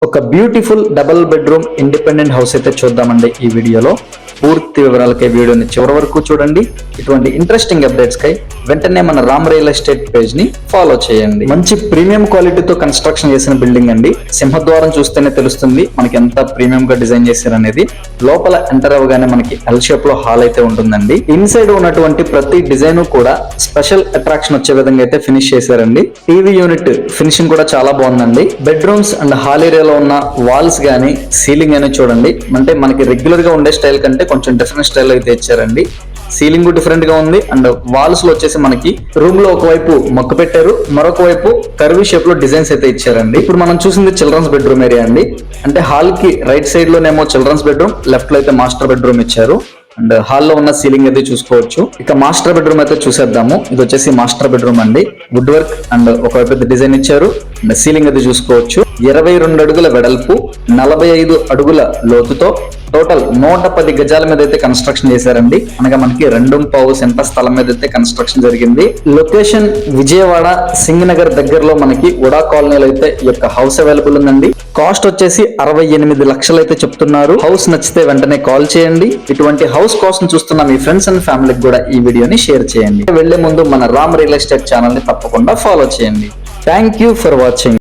ఒక beautiful double bedroom independent house అయితే చూద్దామండి ఈ వీడియోలో. పూర్తి వివరాలకై వీడియోని చివరి వరకు చూడండి. ఇటువంటి ఇంట్రెస్టింగ్ అప్డేట్స్ కై వెంటనే మన రామ్ రియల్ ఎస్టేట్ పేజ్ ని ఫాలో చేయండి. మంచి ప్రీమియం క్వాలిటీతో కన్స్ట్రక్షన్ చేసిన బిల్డింగ్ అండి. సింహద్వారం చూస్తేనే తెలుస్తుంది మనకి ఎంత ప్రీమియం గా డిజైన్ చేశారనేది. లోపల ఎంటర్ అవగానే మనకి ఎల్ షేప్ లో హాల్ అయితే ఉంటుందండి. ఇన్సైడ్ ఉన్నటువంటి ప్రతి డిజైన్ కూడా స్పెషల్ అట్రాక్షన్ వచ్చే విధంగా అయితే ఫినిష్ చేశారండి. టీవీ యూనిట్ ఫినిషింగ్ కూడా చాలా బాగుందండి. బెడ్రూమ్స్ అండ్ హాల్ ఏరియాలో ఉన్న వాల్స్ గానీ సీలింగ్ అని చూడండి, అంటే మనకి రెగ్యులర్ గా ఉండే స్టైల్ కంటే కొంచెం డిఫరెంట్ స్టైల్ అయితే ఇచ్చారండి. సీలింగ్ డిఫరెంట్ గా ఉంది అండ్ వాల్స్ లో వచ్చేసి మనకి రూమ్ లో ఒకవైపు మొక్క పెట్టారు, మరొక వైపు కర్వీ షేప్ లో డిజైన్స్ అయితే ఇచ్చారండి. ఇప్పుడు మనం చూసింది చిల్డ్రన్స్ బెడ్రూమ్ ఏరియా అండి. అంటే హాల్ కి రైట్ సైడ్ లోనేమో చిల్డ్రన్స్ బెడ్రూమ్, లెఫ్ట్ లో అయితే మాస్టర్ బెడ్రూమ్ ఇచ్చారు. అండ్ హాల్లో ఉన్న సీలింగ్ అయితే చూసుకోవచ్చు. ఇక మాస్టర్ బెడ్రూమ్ అయితే చూసేద్దాము. ఇది వచ్చేసి మాస్టర్ బెడ్రూమ్ అండి. వుడ్ వర్క్ అండ్ ఒకవైపు డిజైన్ ఇచ్చారు. అండ్ సీలింగ్ అయితే చూసుకోవచ్చు. 22 అడుగుల వెడల్పు, 45 అడుగుల లోతుతో టోటల్ 110 గజాల మీద అయితే కన్స్ట్రక్షన్ చేశారండి. అనగా మనకి 2.5 సెంట్ల స్థలం మీద అయితే కన్స్ట్రక్షన్ జరిగింది. లొకేషన్ విజయవాడ సింగనగర్ దగ్గరలో మనకి ఉడా కాలనీలో అయితే ఈ యొక్క హౌస్ అవైలబుల్ ఉందండి. కాస్ట్ వచ్చేసి 68 లక్షలు అయితే చెప్తున్నారు. హౌస్ నచ్చితే వెంటనే కాల్ చేయండి. ఇటువంటి హౌస్ కోసం చూస్తున్న మీ ఫ్రెండ్స్ అండ్ ఫ్యామిలీకి కూడా ఈ వీడియోని షేర్ చేయండి. వెళ్లే ముందు మన రామ్ రియల్ ఎస్టేట్ ఛానల్ ని తప్పకుండా ఫాలో చేయండి. Thank you for watching.